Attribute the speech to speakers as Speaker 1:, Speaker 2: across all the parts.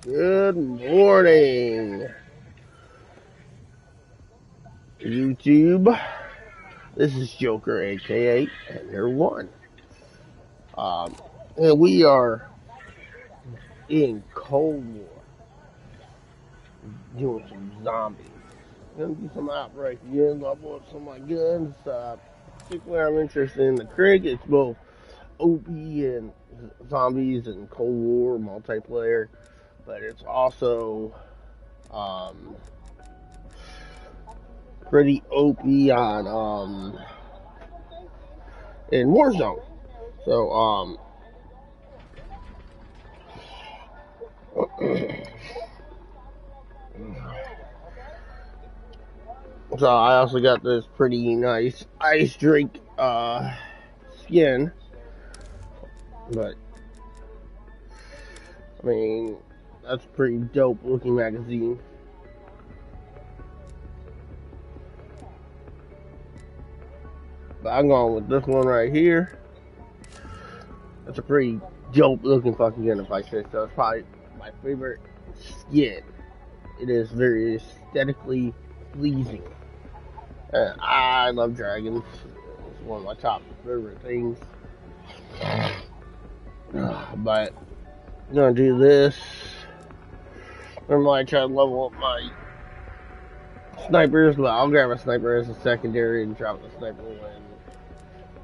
Speaker 1: Good morning, YouTube. This is Joker, aka Ender One. And we are in Cold War, doing some zombies. Gonna do some outbreaks again, level up some of my guns. Particularly, I'm interested in the Krieg. It's both OP and zombies and Cold War multiplayer, but it's also pretty OP on in Warzone. So so I also got this pretty nice ice drink skin, but I mean that's a pretty dope looking magazine. But I'm going with this one right here. That's a pretty dope looking fucking gun if I say so. It's probably my favorite skin. It is very aesthetically pleasing. I love dragons. It's one of my top favorite things. But I'm gonna do this. Normally I try to level up my snipers, but I'll grab a sniper as a secondary and drop the sniper when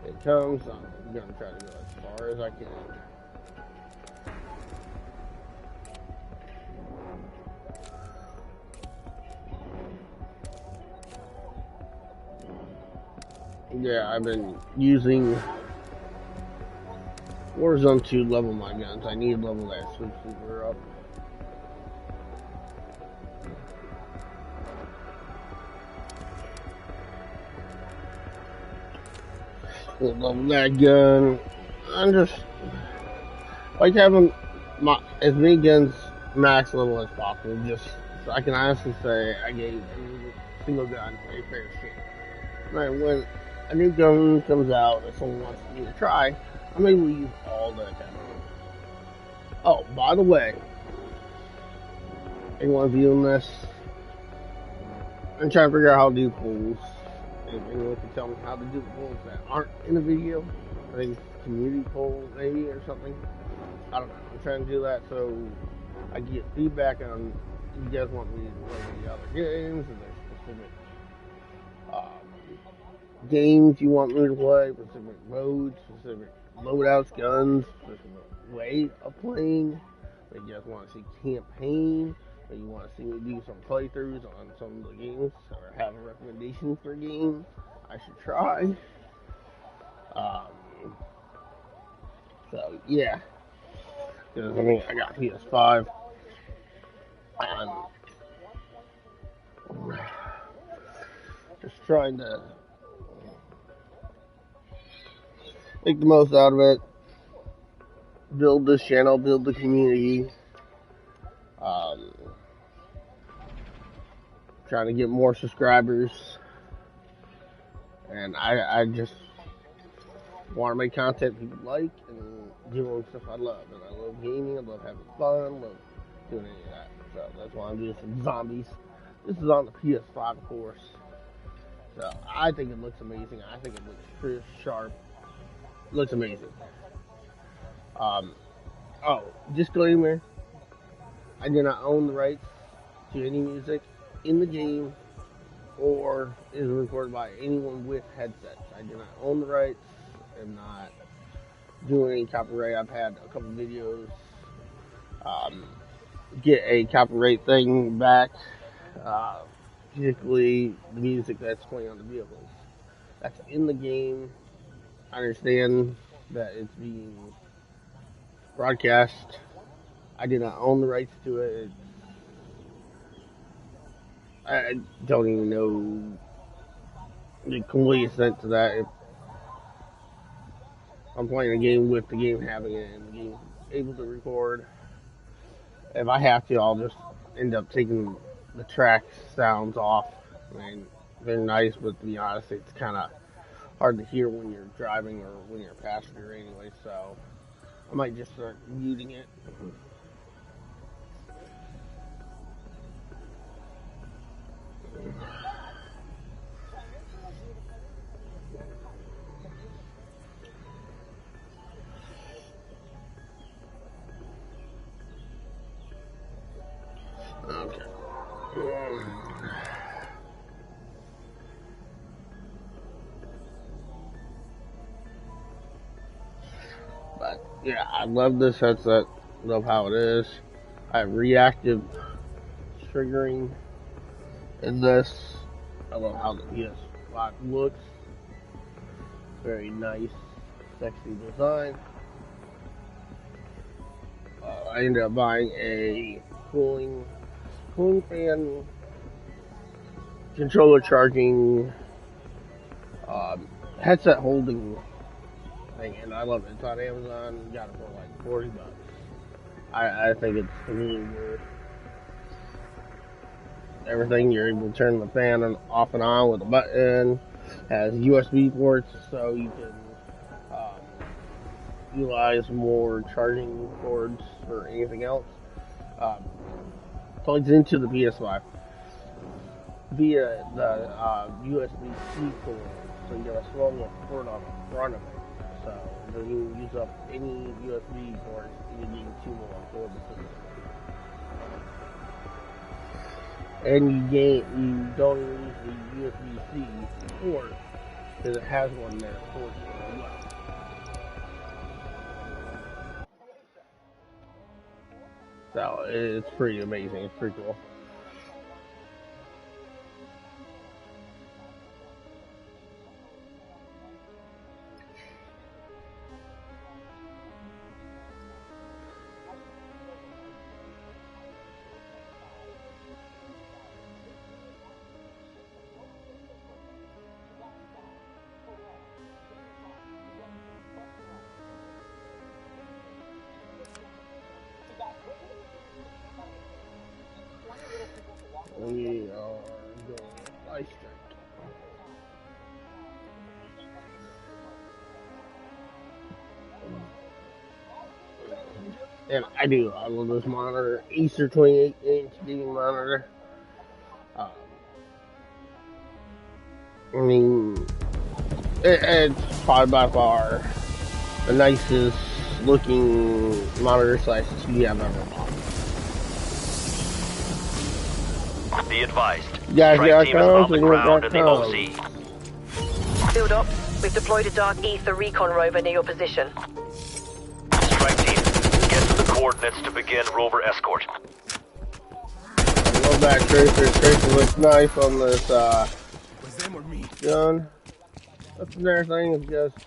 Speaker 1: it comes. I'm gonna try to go as far as I can. Yeah, I've been using Warzone to level my guns. I need to level that super up. We'll level that gun. I'm just like having as many guns max level as possible. Just so I can honestly say I gave every single gun a fair shake. Like when a new gun comes out that someone wants me to try, I'm able to use all that ammo. Oh, by the way, anyone viewing this, I'm trying to figure out how to do polls. If anyone can tell me how to do polls that aren't in a video, I think it's community poll maybe or something. I don't know. I'm trying to do that so I get feedback on if you guys want me to play the other games, and there's specific games you want me to play, specific modes, specific loadouts, guns, specific way of playing. If you guys want to see campaign, or you want to see me do some playthroughs on some of the games, or have a recommendation for games I should try. So yeah, because I mean I got PS5. Just trying to make the most out of it, build this channel, build the community, trying to get more subscribers, and I just want to make content people like and doing stuff I love, and I love gaming, I love having fun, I love doing any of that, so that's why I'm doing some zombies. This is on the PS5, of course, so I think it looks amazing. I think it looks crisp, sharp, it looks amazing. Oh, disclaimer, I do not own the rights to any music in the game or is recorded by anyone with headsets. I do not own the rights. I'm not doing any copyright. I've had a couple videos get a copyright thing back, particularly the music that's playing on the vehicles. That's in the game. I understand that it's being broadcast. I do not own the rights to it. I don't even know the complete extent to that. If I'm playing a game with the game having it and the game able to record, if I have to, I'll just end up taking the track sounds off. I mean, they're nice, but to be honest, it's kind of hard to hear when you're driving or when you're a passenger anyway, so I might just start muting it. But yeah, I love this headset. Love how it is. I have reactive triggering in this. I love how the PS5 looks. Very nice, sexy design. I ended up buying a cooling fan, controller charging, headset holding thing, and I love it. It's on Amazon. Got it for like $40. I think it's really worth everything. You're able to turn the fan off and on with a button. Has USB ports, so you can utilize more charging cords for anything else. Plugs into the PS5 via the USB-C cord, so you got a small little port on the front of it. So it doesn't use up any USB ports. You need 2 more for the system. And you don't use the USB-C port because it has one there for you as well. So it's pretty amazing. It's pretty cool. We are going ice drink. And I love this monitor. Acer 28-inch gaming monitor. I mean, it's probably by far the nicest looking monitor slash TV I've ever bought.
Speaker 2: Be advised.
Speaker 1: Guys,
Speaker 2: Strike team is on the ground in the OC.
Speaker 3: Build up. We've deployed a dark ether recon rover near your position.
Speaker 2: Strike team, get to the coordinates to begin rover escort.
Speaker 1: I love that tracer. Tracer looks nice on this gun. That's another thing is just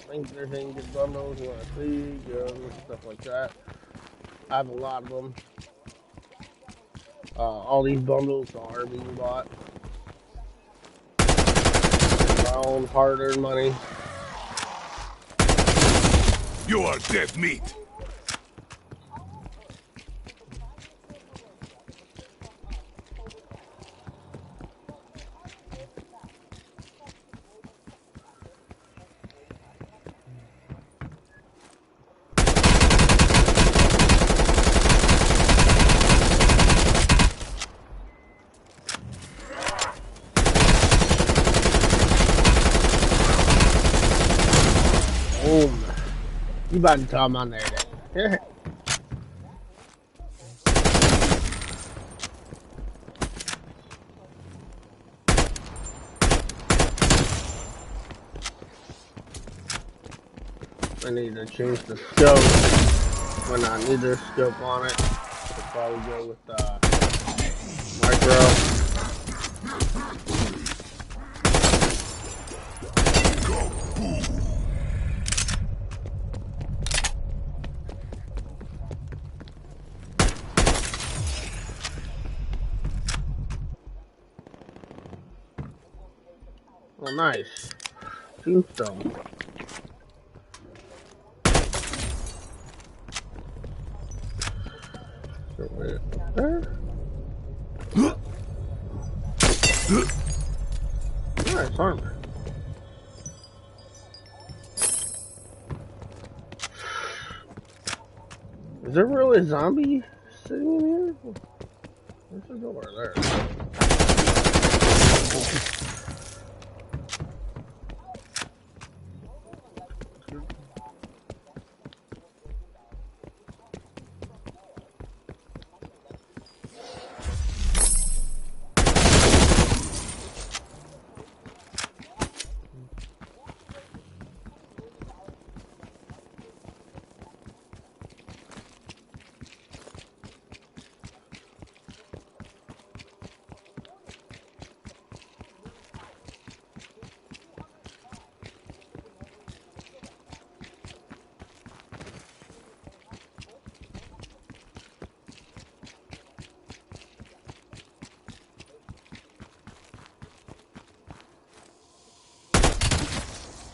Speaker 1: think there's any good bundles you want to see, guns, stuff like that. I have a lot of them. All these bundles are being bought. My own hard-earned money.
Speaker 4: You are dead meat.
Speaker 1: Boom. You about to tell them on there then. I need to change the scope. When I need their scope on it, I'll probably go with micro. Oh, nice. Tombstone. There? Nice armor. Is there really a zombie sitting in here? There's a door there.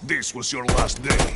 Speaker 4: This was your last day.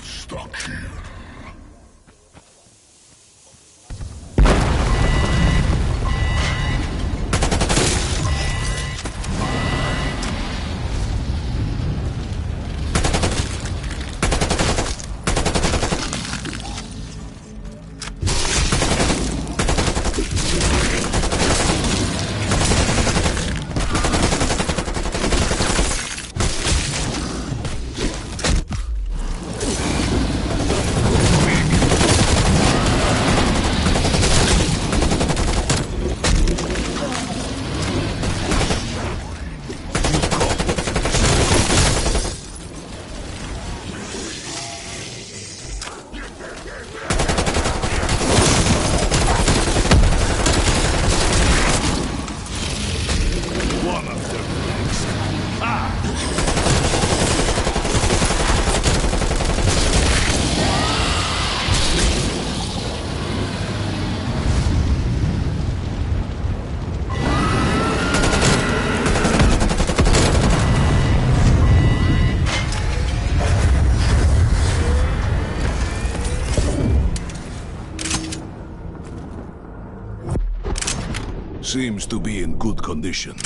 Speaker 4: Stuck here. Seems to be in good condition.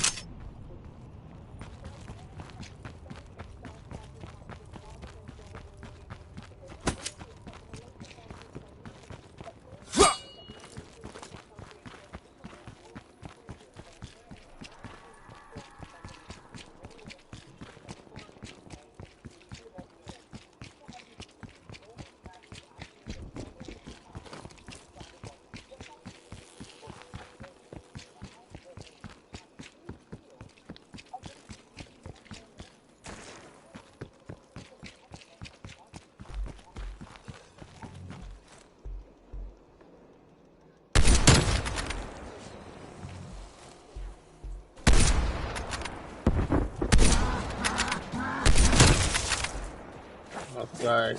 Speaker 1: Sorry.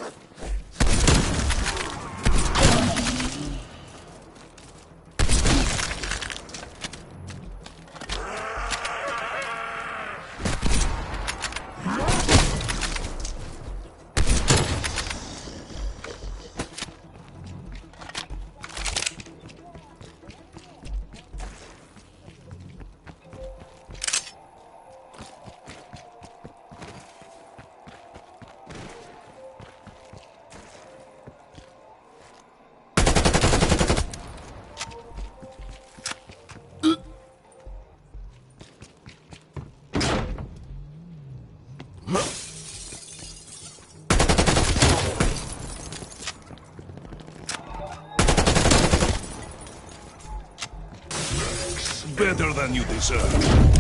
Speaker 4: Better than you deserve.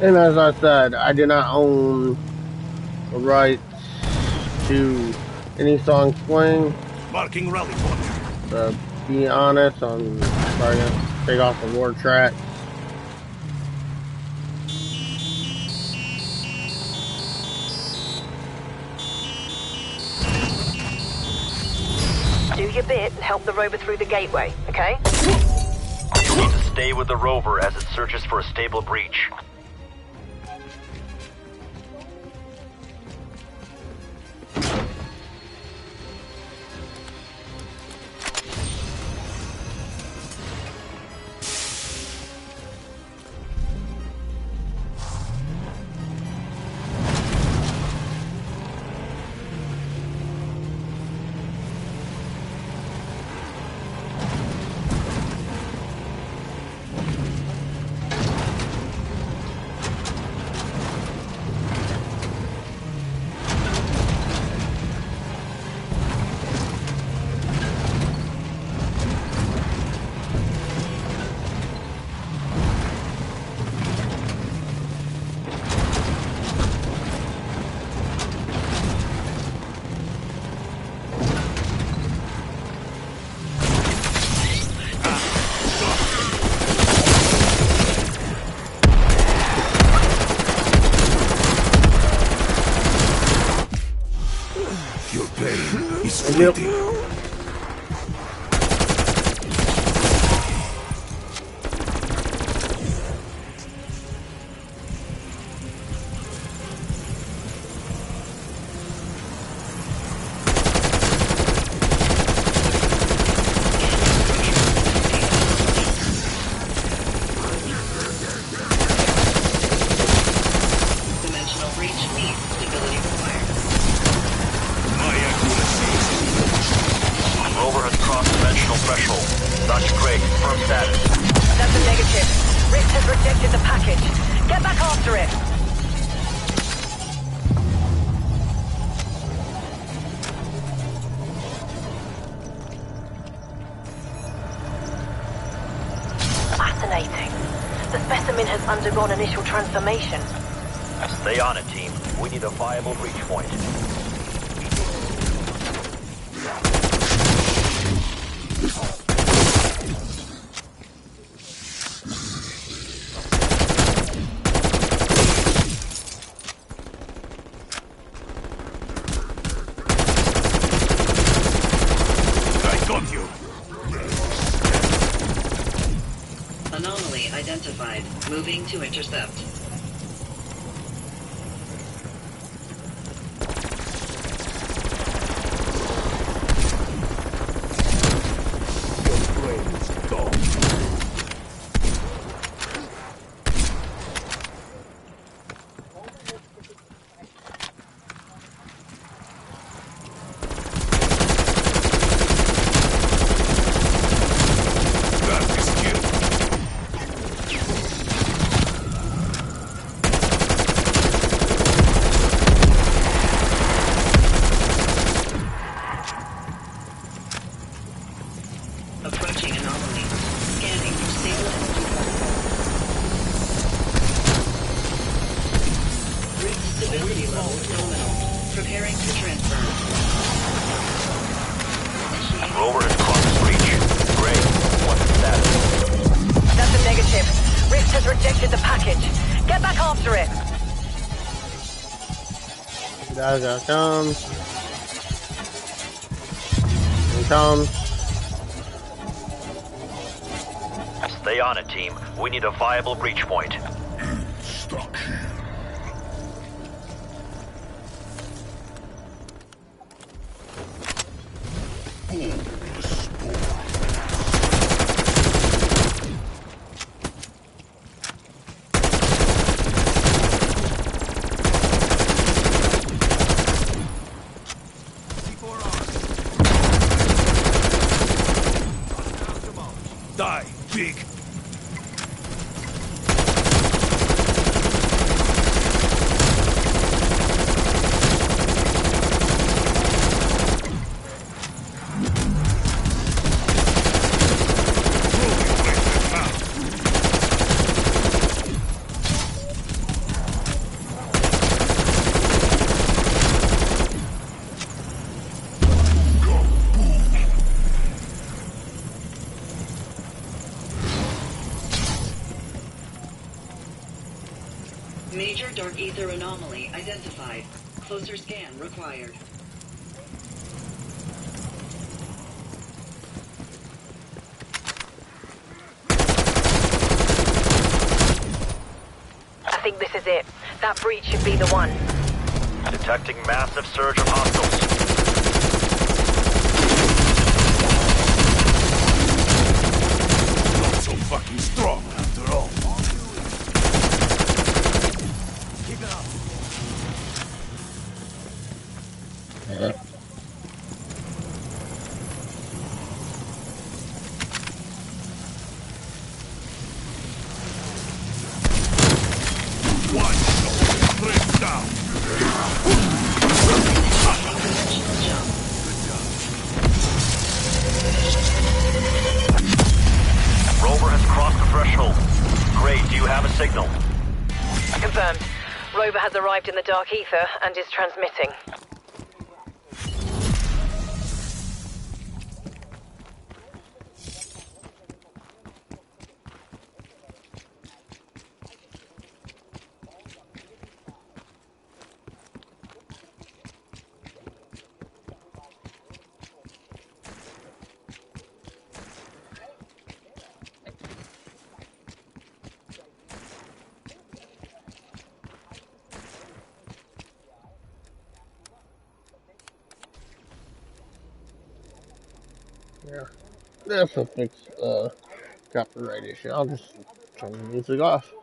Speaker 1: And as I said, I do not own the rights to any songs playing.
Speaker 4: Marking rally point.
Speaker 1: To be honest, I'm probably gonna take off the war track.
Speaker 3: Do your bit and help the rover through the gateway, okay?
Speaker 2: You need to stay with the rover as it searches for a stable breach.
Speaker 1: Yep.
Speaker 5: Dimensional breach needs stability required.
Speaker 4: My accuracy is
Speaker 2: Rover has crossed dimensional threshold. Dutch Craig, firm status.
Speaker 3: That's a negative. Rift has rejected the package. Get back after it. Fascinating. The specimen has undergone initial transformation.
Speaker 2: Stay on it, team. We need a viable breach point.
Speaker 4: I got you.
Speaker 5: Anomaly identified. Moving to intercept.
Speaker 4: Your brain is gone. That is kill.
Speaker 5: Approaching anomaly. Scanning for stable energy levels. Rift stability level nominal. Preparing to transfer. Initiating.
Speaker 2: Rover has crossed breach. Craig, what's the status?
Speaker 3: That's a negative. Rift has rejected the package. Get back after it.
Speaker 1: There comes. Here comes.
Speaker 2: Stay on it, team. We need a viable breach point.
Speaker 4: Stuck. Die, pig!
Speaker 5: Major dark ether anomaly identified. Closer scan required.
Speaker 3: I think this is it. That breach should be the one.
Speaker 2: Detecting massive surge of hostiles.
Speaker 4: Not so fucking strong after all. Keep it up. One shot, break down.
Speaker 2: Rover has crossed the threshold. Great, do you have a signal?
Speaker 3: Confirmed. Rover has arrived in the dark ether and is transmitting.
Speaker 1: Yeah. That's a fix, copyright issue. I'll just turn the music off.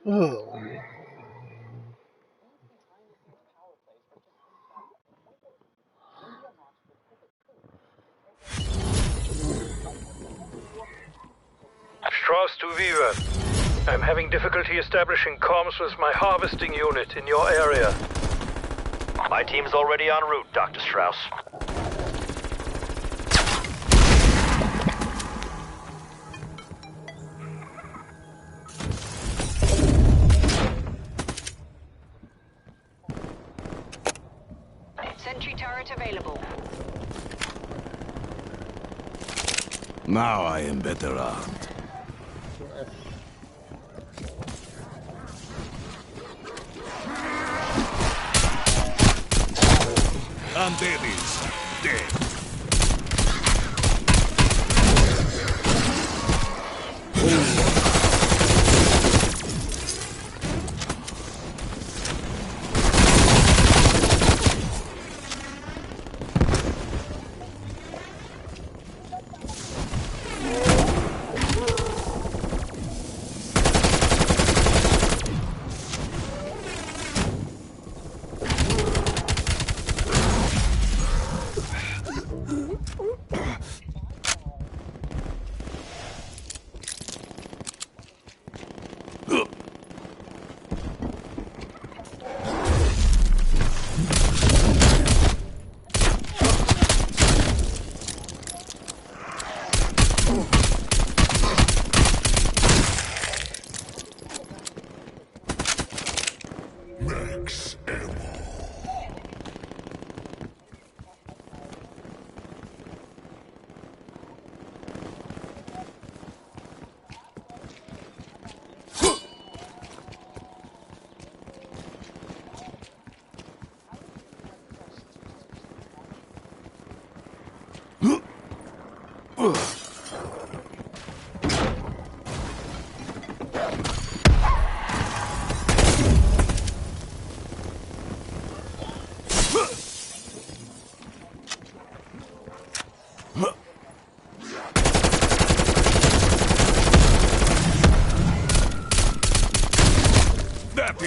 Speaker 1: Oh.
Speaker 6: Strauss to Viva. I'm having difficulty establishing comms with my harvesting unit in your area.
Speaker 2: My team's already en route, Dr. Strauss.
Speaker 5: Sentry turret available.
Speaker 4: Now I am better armed. And Davies, dead.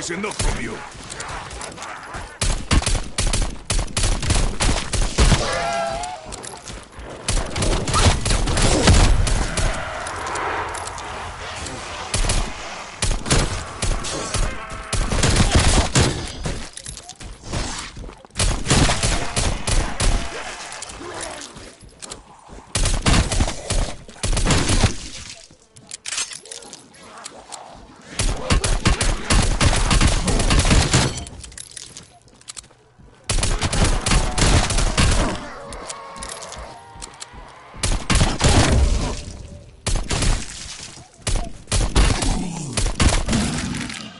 Speaker 4: is enough from you.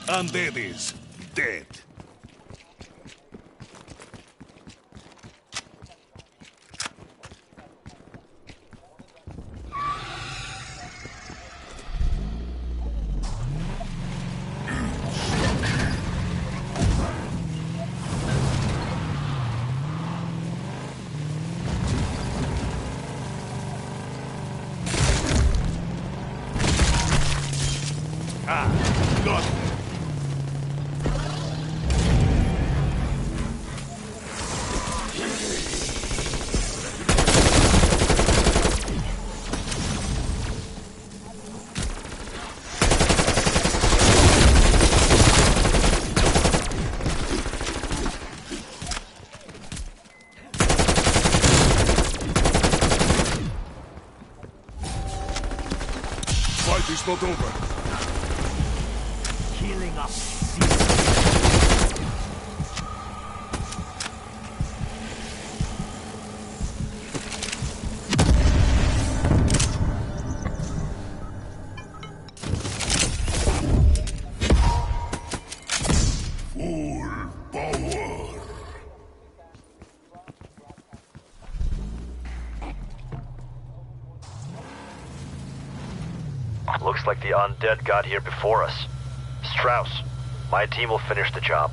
Speaker 4: And that is dead. Ah, got it. Fight is not over.
Speaker 7: Healing up.
Speaker 4: Full power.
Speaker 2: Looks like the undead got here before us. Strauss, my team will finish the job.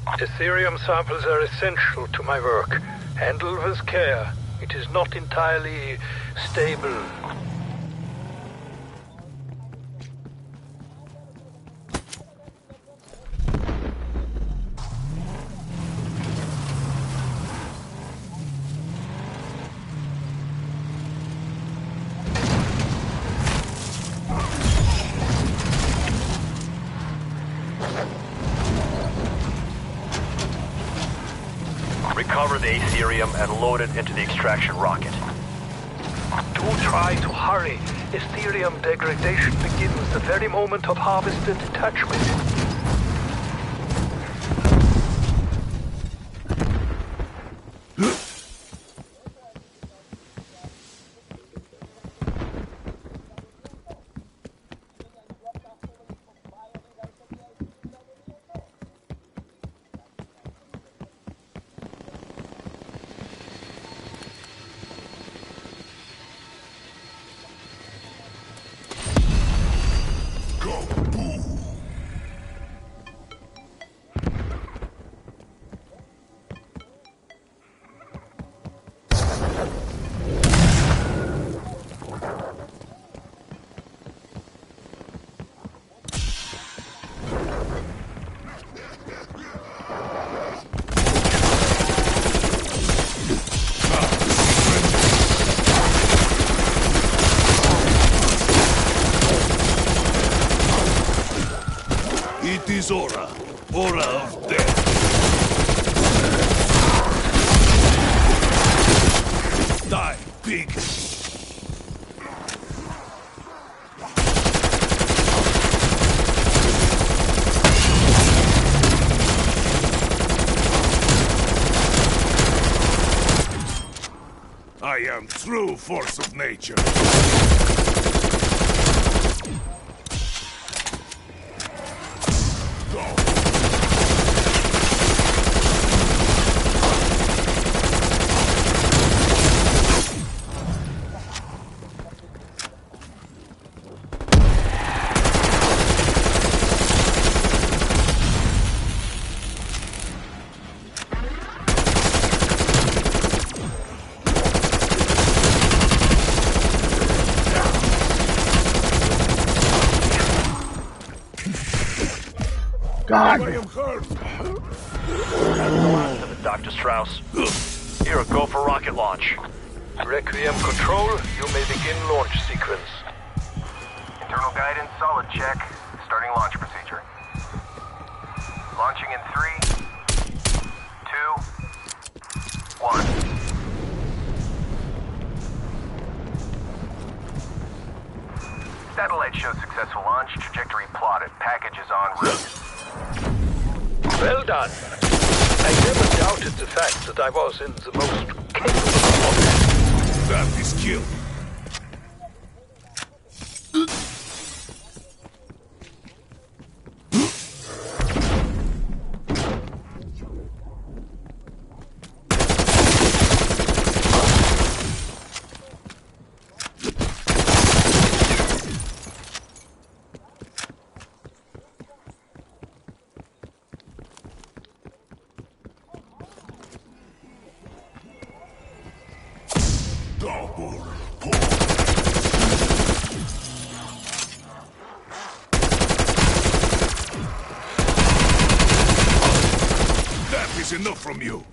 Speaker 6: Ethereum samples are essential to my work. Handle with care. It is not entirely stable.
Speaker 2: Recover the Aetherium and load it into the extraction rocket.
Speaker 6: Do try to hurry. Ethereum degradation begins the very moment of harvest and detachment.
Speaker 4: It is Aura. Aura of death. Die, pig. I am true force of nature.
Speaker 1: God!
Speaker 4: I am hurt.
Speaker 2: Dr. Strauss. Here, go for rocket launch.
Speaker 6: Requiem Control, you may begin launch sequence.
Speaker 7: Internal guidance, solid check. Starting launch procedure. Launching in 3, 2, 1. Satellite shows successful launch. Trajectory plotted. Package is en route.
Speaker 6: Well done. I never doubted the fact that I was in the most capable of.
Speaker 4: That is kill. Double pull. That is enough from you.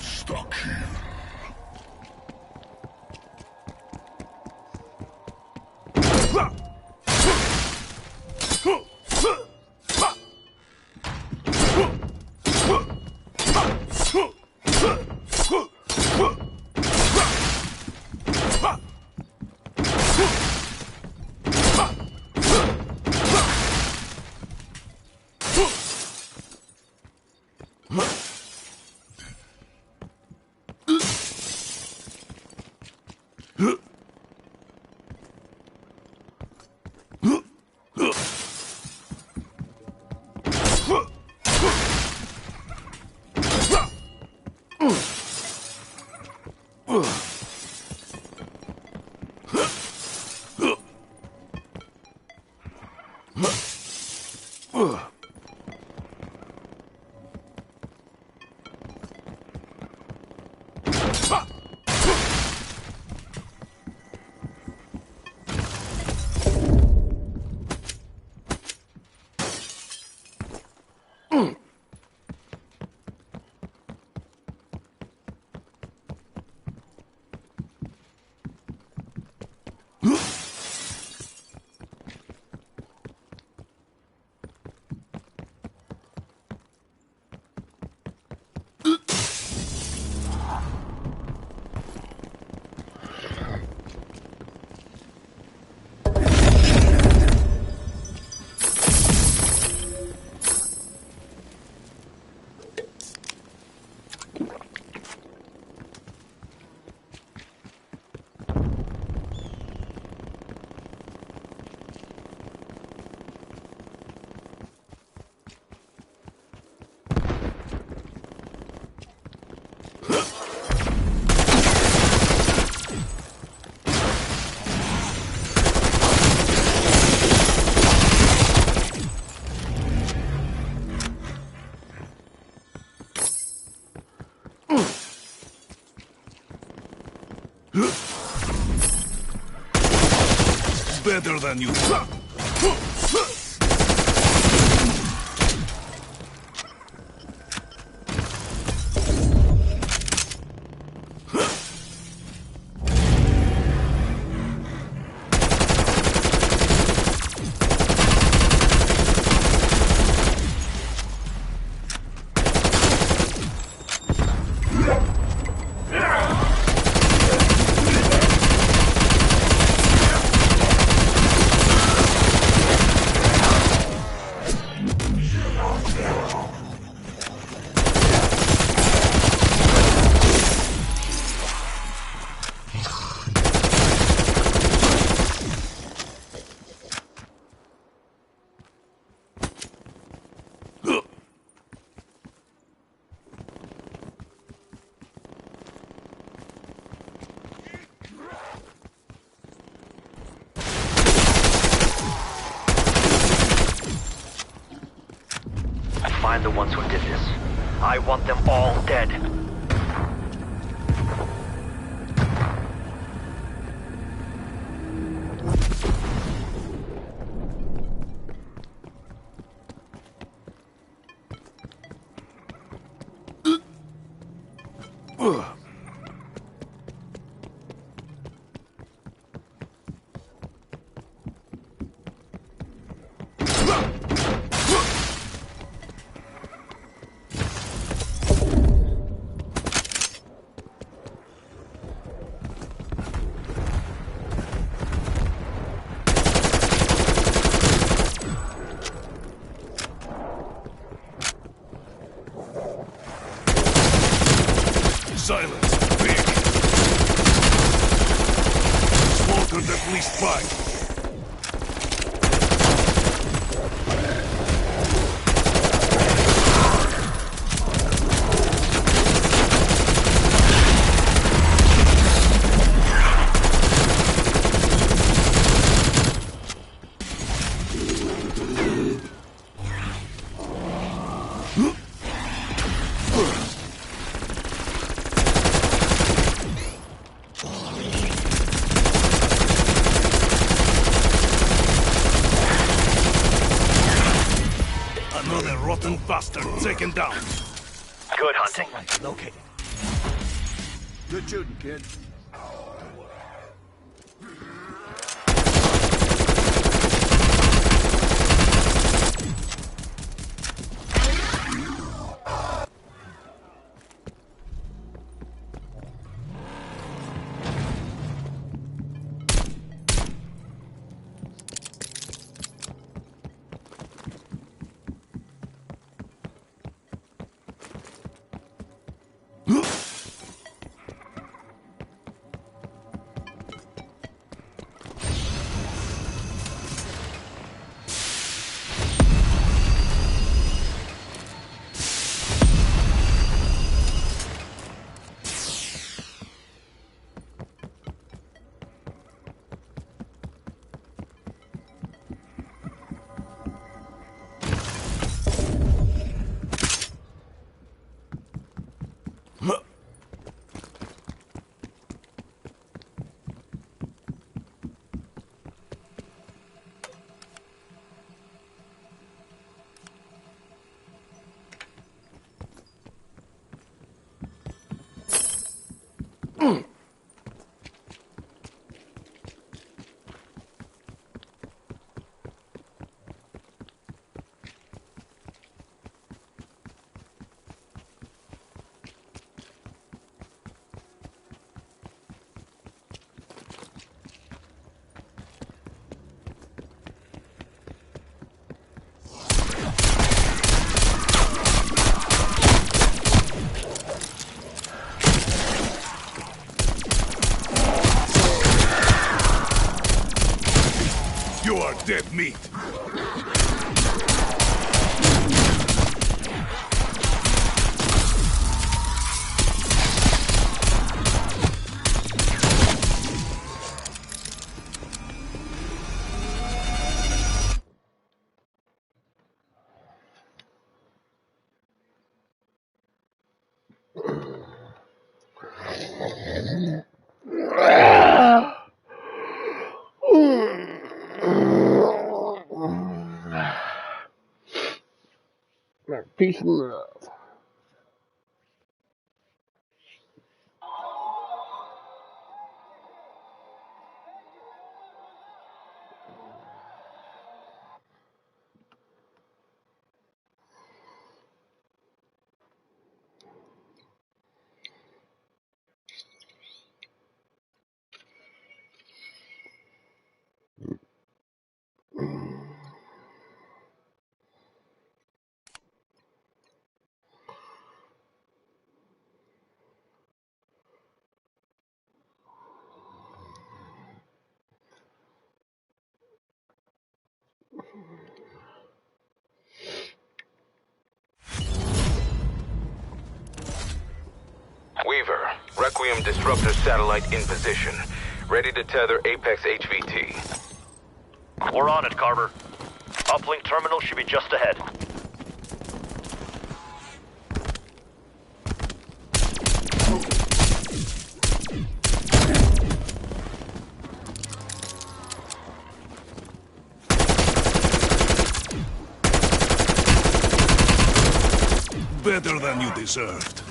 Speaker 4: Stuck here. Better than you.
Speaker 2: Find the ones who did this. I want them all dead.
Speaker 4: Silence. Big. Slaughtered at least 5. Another rotten bastard taken down.
Speaker 2: Good hunting.
Speaker 4: Located. Good shooting, kid. dead meat.
Speaker 1: Peace and love.
Speaker 8: Weaver, Requiem Disruptor satellite in position. Ready to tether Apex HVT.
Speaker 2: We're on it, Carver. Uplink terminal should be just ahead.
Speaker 4: Better than you deserved.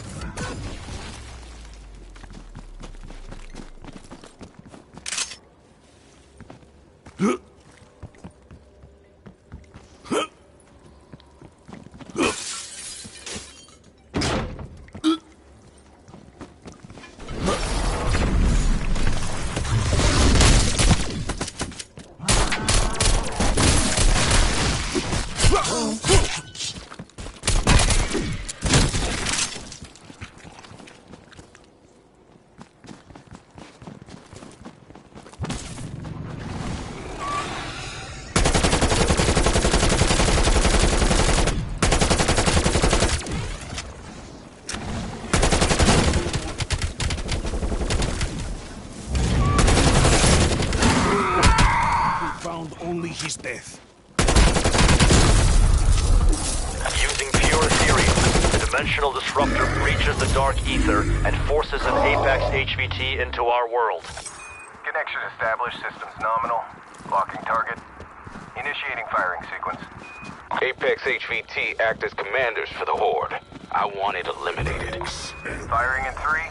Speaker 4: Only his death.
Speaker 2: Using pure theory, the Dimensional Disruptor breaches the dark ether and forces an Apex HVT into our world.
Speaker 7: Connection established. Systems nominal. Locking target. Initiating firing sequence.
Speaker 8: Apex HVT act as commanders for the Horde. I want it eliminated.
Speaker 7: Firing in 3,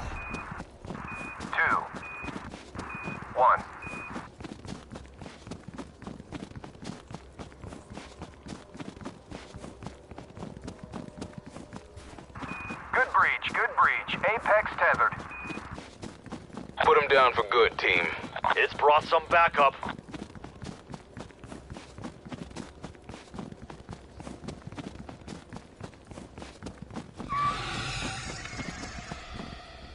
Speaker 7: 2, 1. Good breach. Apex tethered.
Speaker 8: Put him down for good, team.
Speaker 2: It's brought some backup.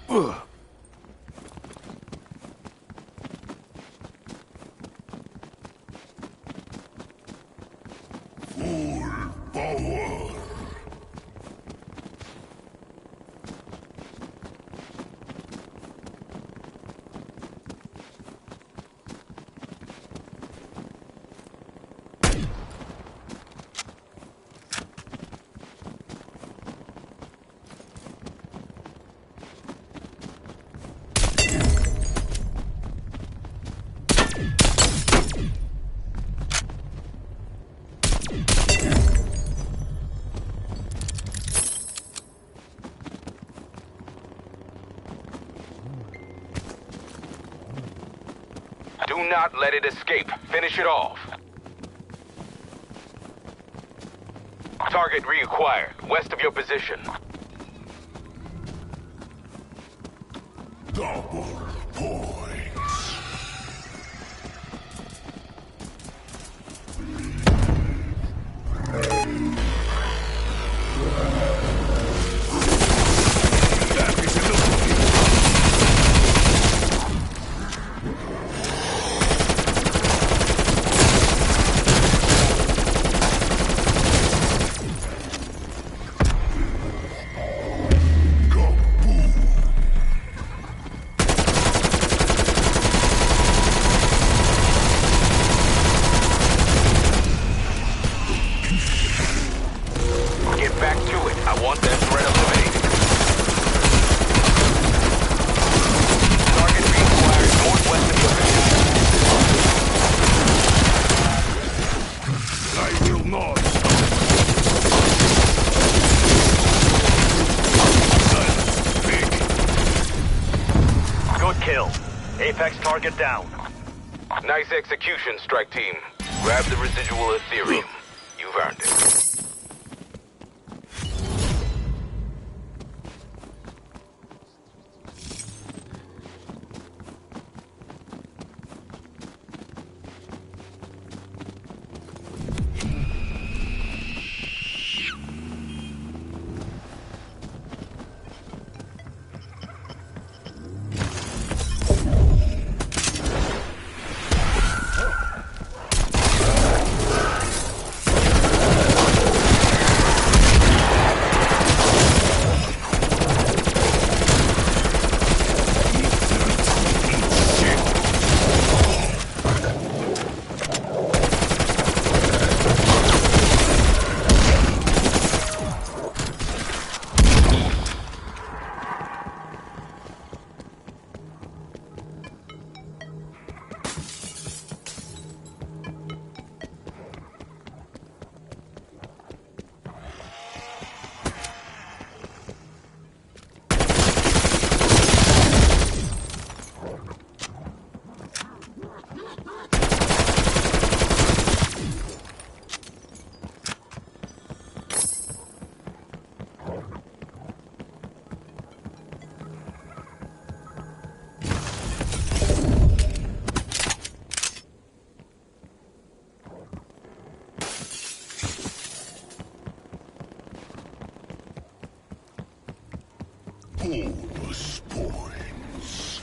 Speaker 4: Full power.
Speaker 8: Do not let it escape. Finish it off. Target reacquired, west of your position.
Speaker 4: Double points. That is enough. I will not. Silence, pig.
Speaker 2: Good kill. Apex target down.
Speaker 8: Nice execution, strike team. Grab the residual Ethereum. You've earned it.
Speaker 4: Bonus points.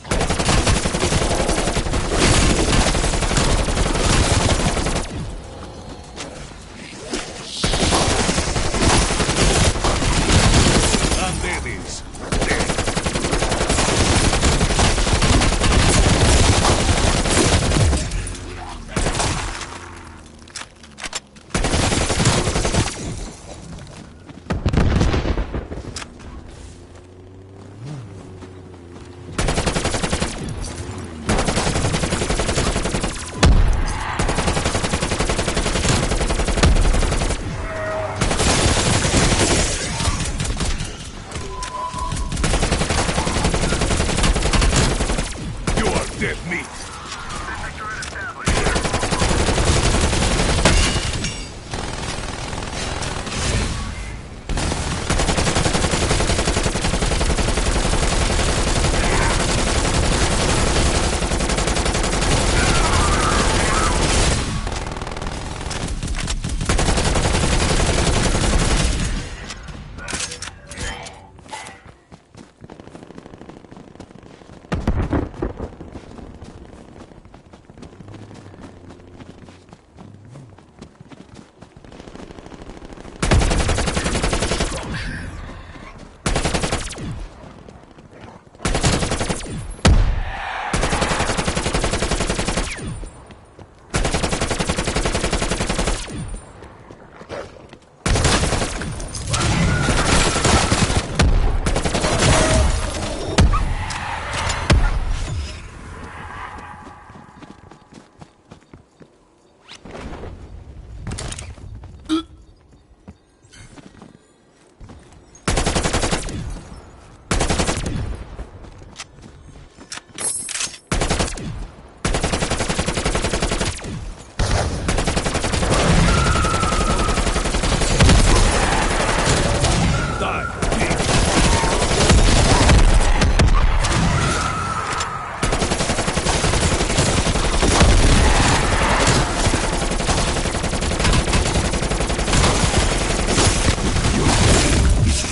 Speaker 4: And there it is. Dead. You are dead meat.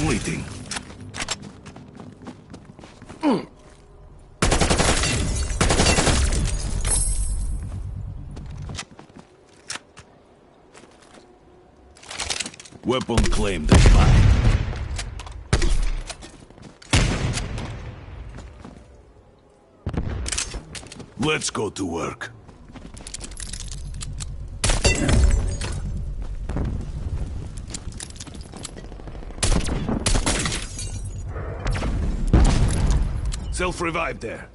Speaker 4: Waiting. Weapon claimed as mine. Let's go to work. Self-revive there.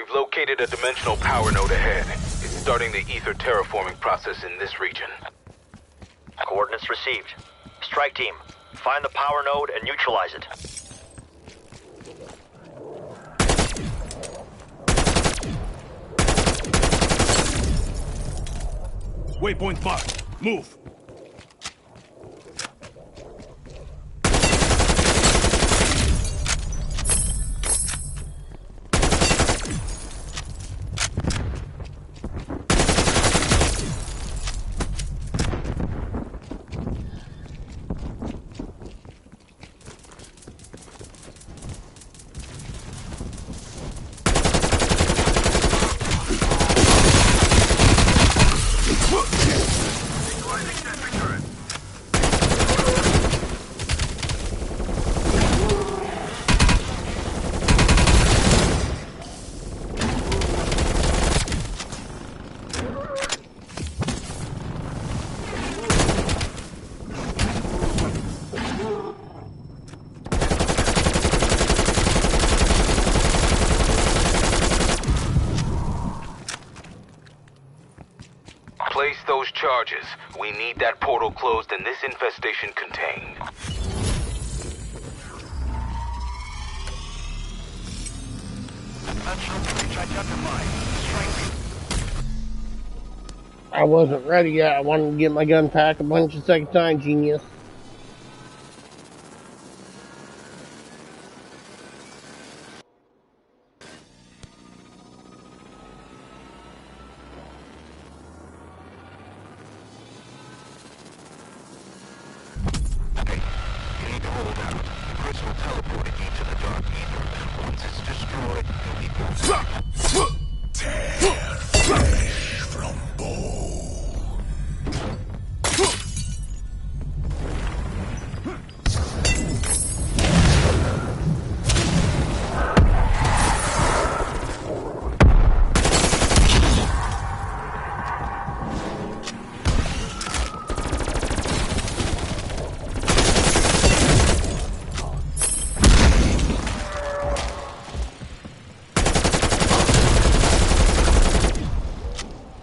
Speaker 8: We've located a dimensional power node ahead. It's starting the ether terraforming process in this region.
Speaker 2: Coordinates received. Strike team, find the power node and neutralize it.
Speaker 4: Waypoint marked. Move.
Speaker 8: Place those charges. We need that portal closed and this infestation contained.
Speaker 1: I wasn't ready yet. I wanted to get my gun pack a bunch of second time, genius.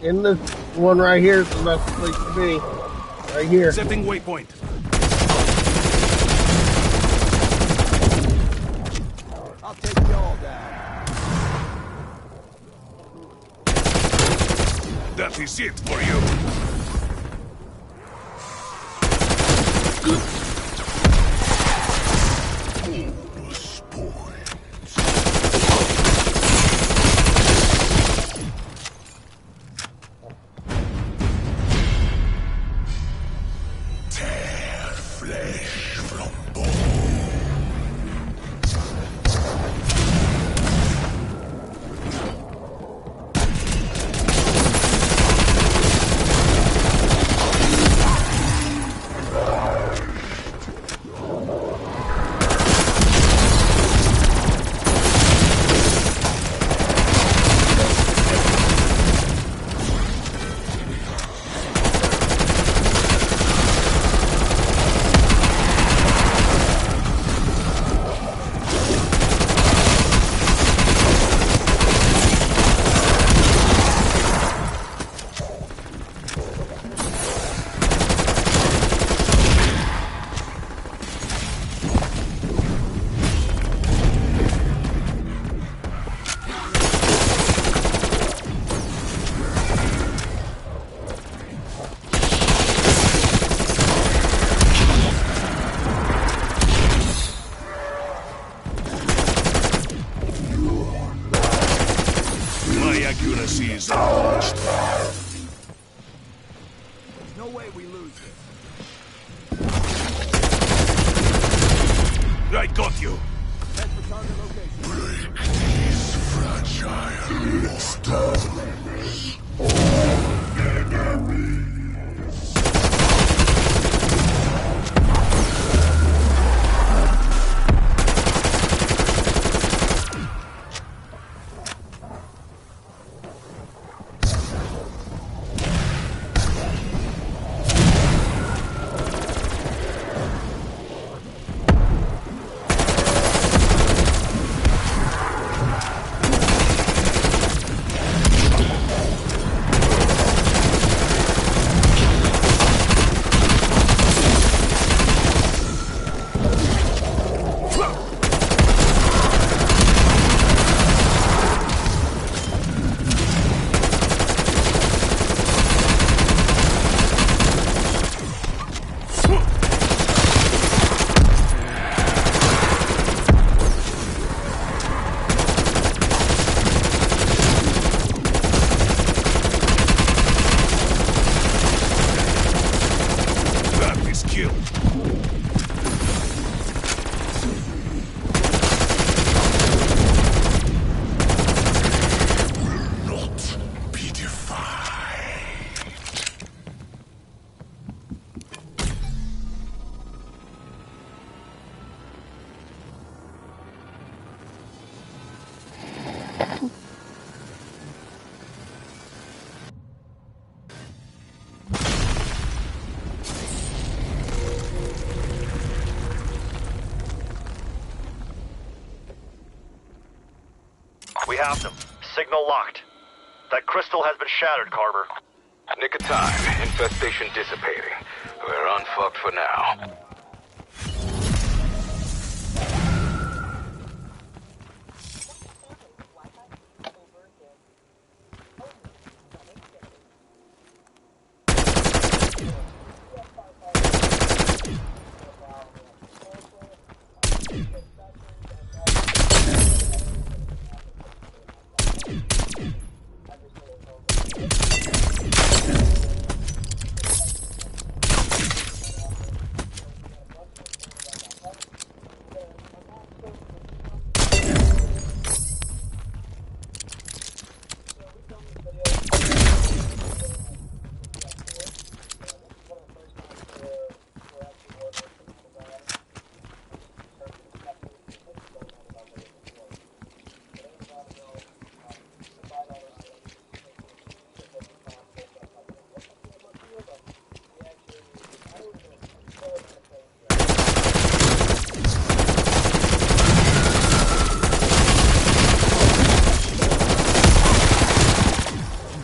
Speaker 1: In this one right here is the best place to be. Right here.
Speaker 4: Setting waypoint.
Speaker 9: I'll take you all down.
Speaker 4: That is it for you. Accuracy is unmatched.
Speaker 9: There's no way we lose this.
Speaker 4: I got you.
Speaker 9: Head for target location.
Speaker 4: Break these fragile stones.
Speaker 2: have them. Signal locked. That crystal has been shattered, Carver.
Speaker 8: Nick of time. Infestation dissipating. We're unfucked for now.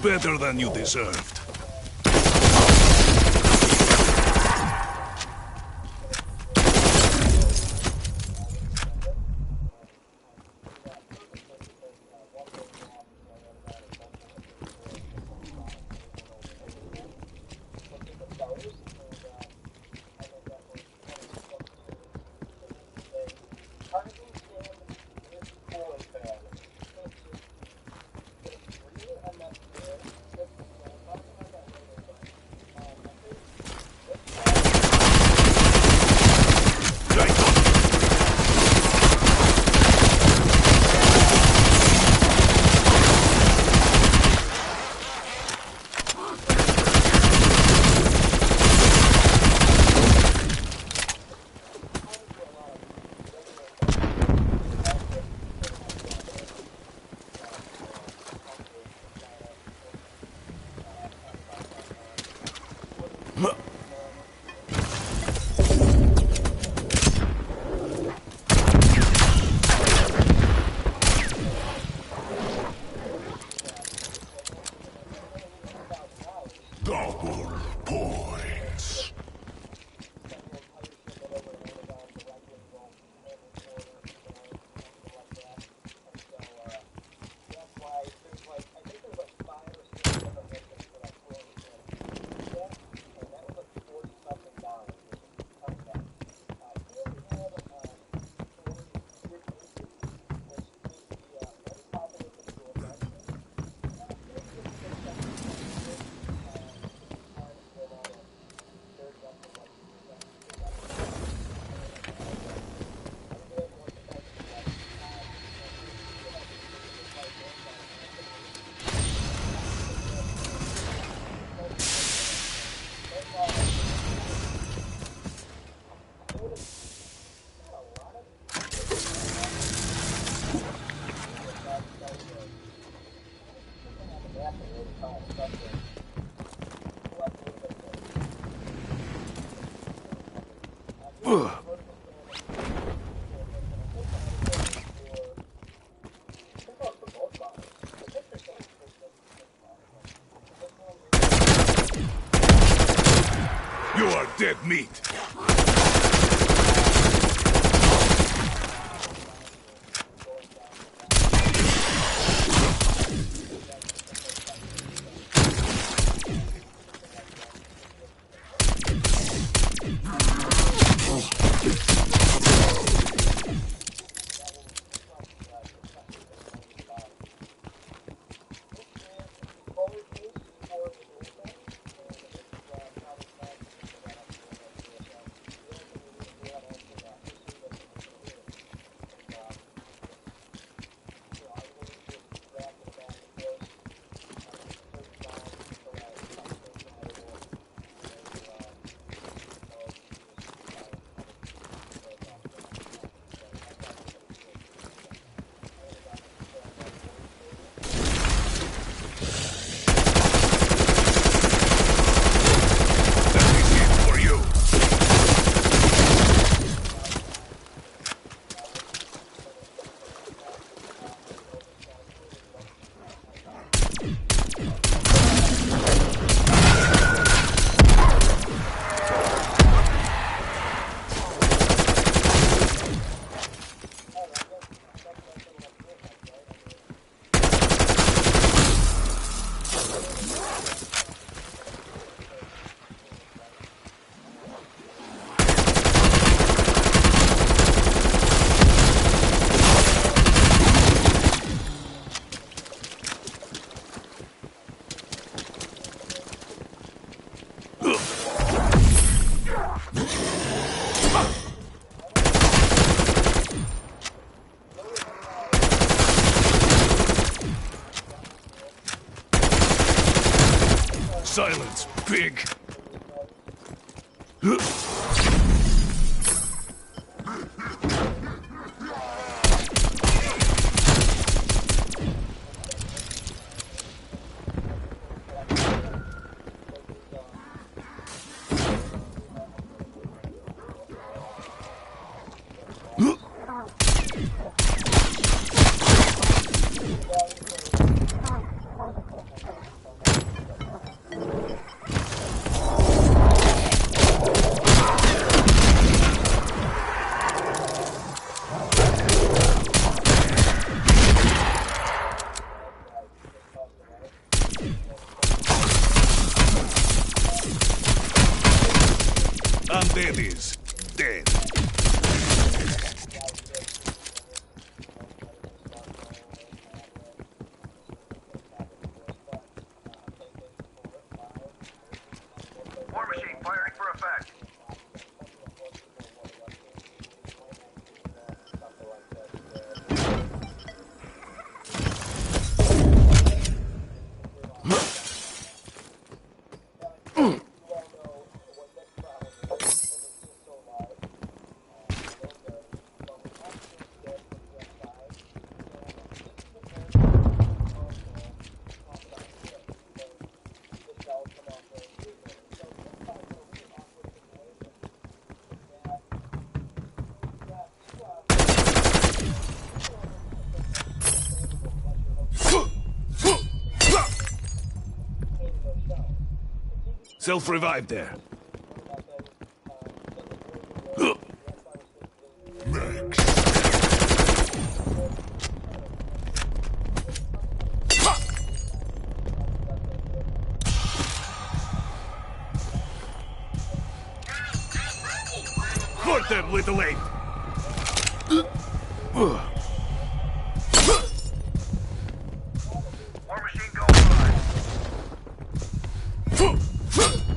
Speaker 4: Better than you deserved. Double points. You are dead meat. pig! And that is dead.
Speaker 7: War machine firing for effect.
Speaker 4: Self-revive there. Max. Put them, little ape!
Speaker 7: War machine go live.
Speaker 4: Full power.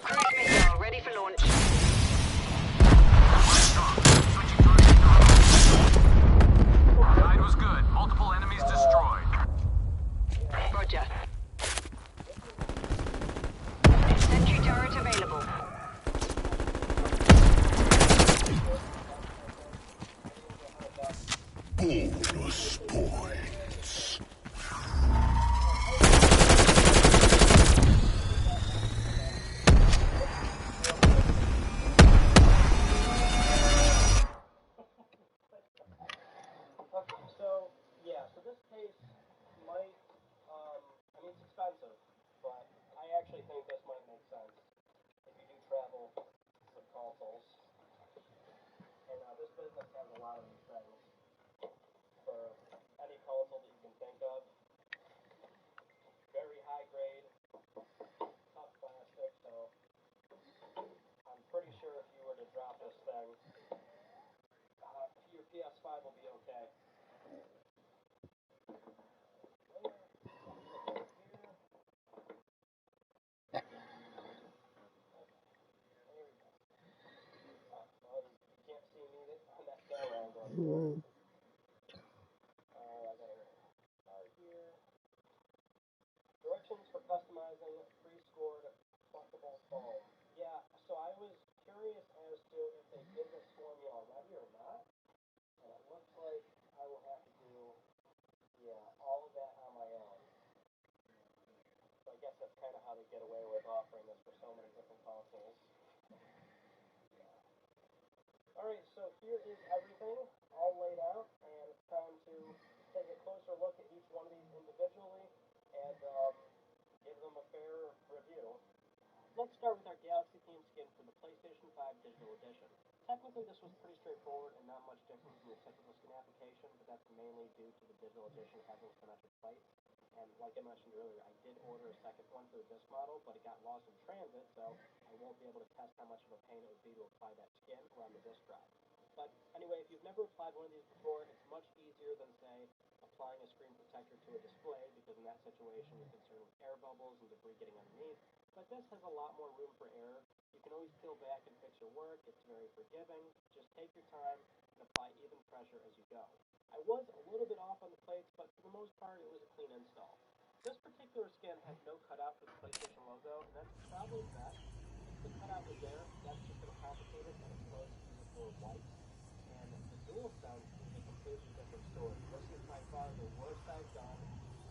Speaker 3: Cruise missile ready for launch.
Speaker 7: Guide was good. Multiple enemies destroyed.
Speaker 3: Roger. Sentry turret available.
Speaker 4: Bonus points.
Speaker 1: So, yeah, so this case might, I mean, it's expensive, but I actually think this might make sense if you do travel with consoles. And this business has a lot of these things for any console that you can think of. Very high grade, tough plastic, so I'm pretty sure if you were to drop this thing, your PS5 will be okay. You can't see Mm.
Speaker 10: I got it right here. Directions for customizing pre-scored pluckable foam. Yeah, so I was curious as to if they did this for me already or not. And it looks like I will have to do, all of that on my own. So I guess that's kind of how they get away with offering this for so many different consoles. Alright, so here is everything all laid out, and it's time to take a closer look at each one of these individually and give them a fair review. Let's start with our Galaxy theme skin for the PlayStation 5 Digital Edition. Technically, this was pretty straightforward and not much different from the typical skin application, but that's mainly due to the Digital Edition having symmetric plates. And like I mentioned earlier, I did order a second one for the disc model, but it got lost in transit, so I won't be able to test how much of a pain it would be to apply that skin around the disc drive. But anyway, if you've never applied one of these before, it's much easier than, say, applying a screen protector to a display, because in that situation you're concerned with air bubbles and debris getting underneath. But this has a lot more room for error. You can always peel back and fix your work. It's very forgiving. Just take your time and apply even pressure as you go. I was a little bit off on the plates, but for the most part it was a clean install. This particular skin has no cutout for the PlayStation logo, and that's probably best. If the cutout was there, that's just going to complicate it and expose the vehicle white. And the DualSense is a completely different story. This is by far the worst I've done,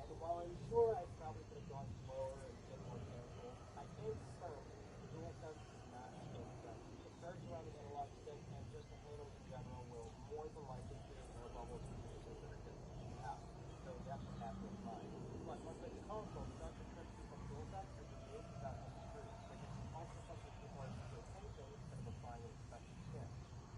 Speaker 10: and while I'm sure I probably could have gone slower and been more careful, I can confirm the DualSense is not skin friendly. It starts around the analog stick, and just the handles in general will more than likely create air bubbles and pieces that are difficult to get out. So that's what happened with mine. But much like the console, the Dr. Crispy from DualSense is removed without any screws, which is also something people are usually thinking instead of applying a special skin.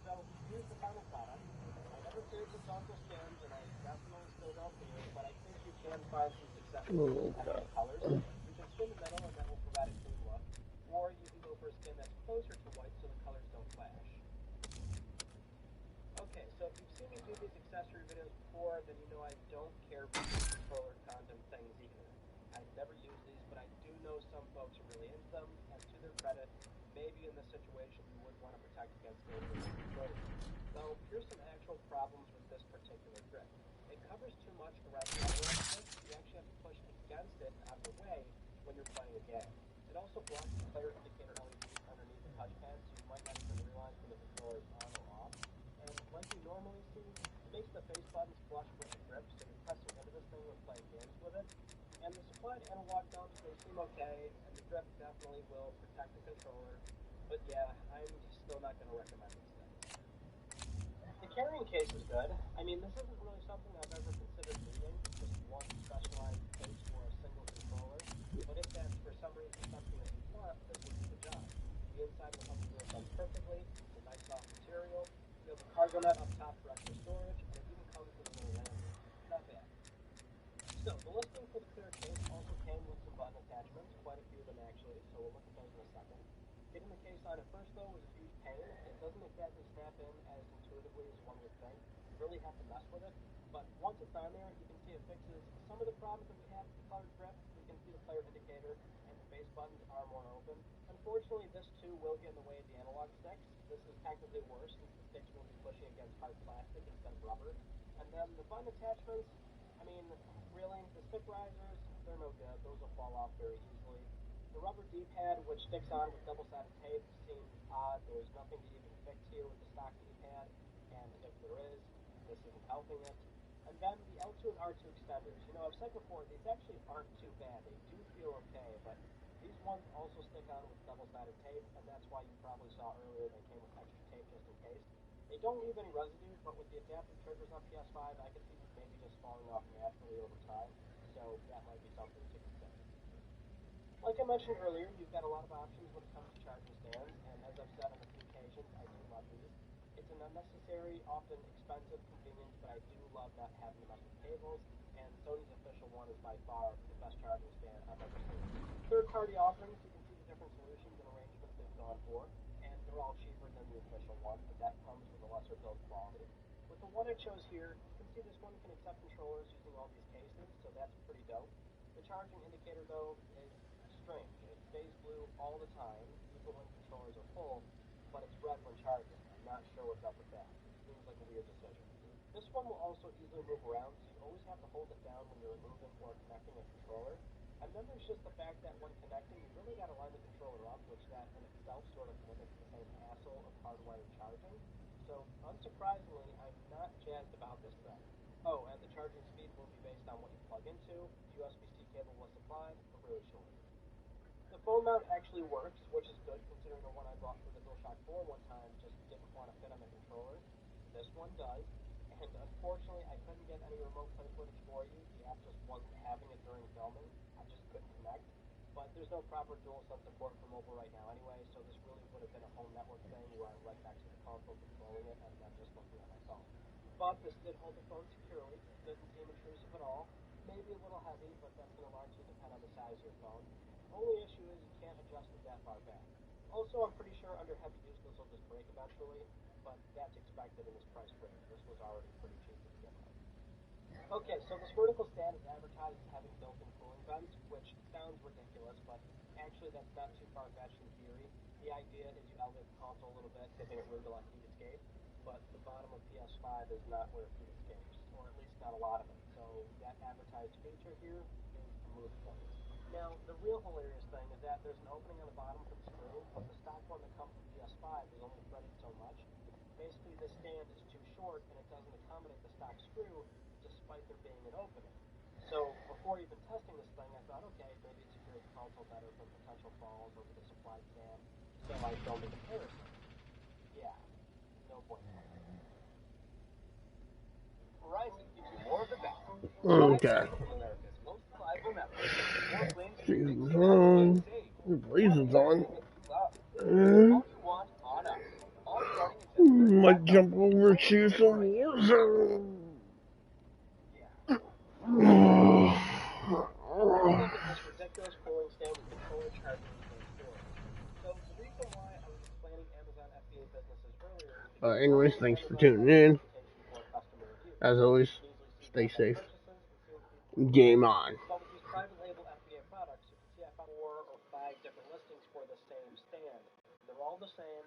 Speaker 10: So here's the final product. I never feared the console skins, and I definitely still don't fear, but I think you can find some success with the colors. You can skin the metal, and that will provide a clean look, or you can go for a skin that's closer to white so the colors don't clash. Okay, so if you've seen me do these accessory videos before, then you know I don't care for these controller condom things either. I've never used these, but I do know some folks are really into them, and to their credit, maybe in this situation you would want to protect against dangerous controllers. So here's some actual problems with this particular grip. It covers too much around the analog stick, you actually have to push against it and out of the way when you're playing a game. It also blocks the player indicator LEDs underneath the touchpad, so you might not even realize when the controller is on or off. And like you normally see, it makes the face buttons flush with the grip, so you're pressing into this thing when playing games with it. And the supplied analog dumps, they seem okay, and the grip definitely will protect the controller. But yeah, I'm still not going to recommend these things. The carrying case is good. I mean, this isn't really something I've ever considered needing, just one specialized case for a single controller. But if that's for some reason something that you want, this will do the job. The inside will help you grip them perfectly. It's a nice soft material. You have a cargo net up top for extra storage, and it even comes with a little lander. Not bad. So, the listing for the clear case also came with some button attachments, quite a few of them actually, so we'll look at those in a second. Getting the case on at first, though, was a huge pain. It doesn't exactly snap in as intuitively as one would think. You really have to mess with it. But once it's on there, you can see it fixes some of the problems that we had with the colored grip. You can see the player indicator and the face buttons are more open. Unfortunately, this too will get in the way of the analog sticks. This is technically worse since the sticks will be pushing against hard plastic instead of rubber. And then the button attachments, I mean, really, the stick risers, they're no good. Those will fall off very easily. The rubber D-pad, which sticks on with double-sided tape, seems odd. There's nothing to even fix here with the stock D-pad, and if there is, this isn't helping it. And then the L2 and R2 extenders. You know, I've said before, these actually aren't too bad. They do feel okay, but these ones also stick on with double-sided tape, and that's why you probably saw earlier they came with extra tape just in case. They don't leave any residue, but with the adaptive triggers on PS5, I could see these maybe just falling off naturally over time, so that might be something to consider. Like I mentioned earlier, you've got a lot of options when it comes to charging stands, and as I've said on a few occasions, I do love these. It's an unnecessary, often expensive convenience, but I do love not having to mess with cables, and Sony's official one is by far the best charging stand I've ever seen. Third-party offerings, you can see the different solutions and arrangements they've gone for, and they're all cheaper than the official one, but that comes with a lesser build quality. With the one I chose here, you can see this one can accept controllers using all these cases, so that's pretty dope. The charging indicator, though, is strange. It stays blue all the time, even when controllers are full, but it's red when charging. I'm not sure what's up with that. Seems like a weird decision. This one will also easily move around, so you always have to hold it down when you're removing or connecting a controller. And then there's just the fact that when connecting, you really got to line the controller up, which that in itself sort of mimics the same hassle of hardwired charging. So, unsurprisingly, I'm not jazzed about this thing. Oh, and the charging speed will be based on what you plug into. The USB-C cable was supplied, but really short. The phone mount actually works, which is good considering the one I bought for the DualShock 4 one time just didn't want to fit on the controller. This one does, and unfortunately I couldn't get any remote play footage for you. The app just wasn't having it during filming. I just couldn't connect. But there's no proper DualSense support for mobile right now anyway, so this really would have been a home network thing where I'm right next to the console controlling it and then just looking at my phone. But this did hold the phone securely. It didn't seem intrusive at all. Maybe a little heavy, but that's going to largely depend on the size of your phone. Only issue is you can't adjust it that far back. Also, I'm pretty sure under heavy use this will just break eventually, but that's expected in this price range. This was already pretty cheap to begin with. Okay, so this vertical stand is advertised as having built-in cooling vents, which sounds ridiculous, but actually that's not too far-fetched in theory. The idea is you elevate the console a little bit, giving it room to let heat escape, but the bottom of PS5 is not where heat escapes, or at least not a lot of it, so that advertised feature here is a moot point. Now, the real hilarious thing is that there's an opening on the bottom for the screw, but the stock one that comes with PS5 is only threaded so much. Basically, this stand is too short, and it doesn't accommodate the stock screw, despite there being an opening. So, before even testing this thing, I thought, okay, maybe it secures the console better from potential falls over the supplied stand, so I filmed a comparison. Yeah, no point. Verizon gives you more of the best.
Speaker 1: Okay.
Speaker 10: From America's most reliable network. More claims to
Speaker 1: Jesus,
Speaker 10: save.
Speaker 1: the reason's on.
Speaker 10: You want on us. All starting in
Speaker 1: Might jump over to some Warzone.
Speaker 10: Look at this ridiculous cooling stand with controller charging and storage. So the reason why I was explaining Amazon FBA businesses earlier is because
Speaker 1: Anyways, thanks for tuning in. As always, stay safe. Game on.
Speaker 10: But with these private label FBA products, you can see I found 4 or 5 different listings for the same stand. They're all the same.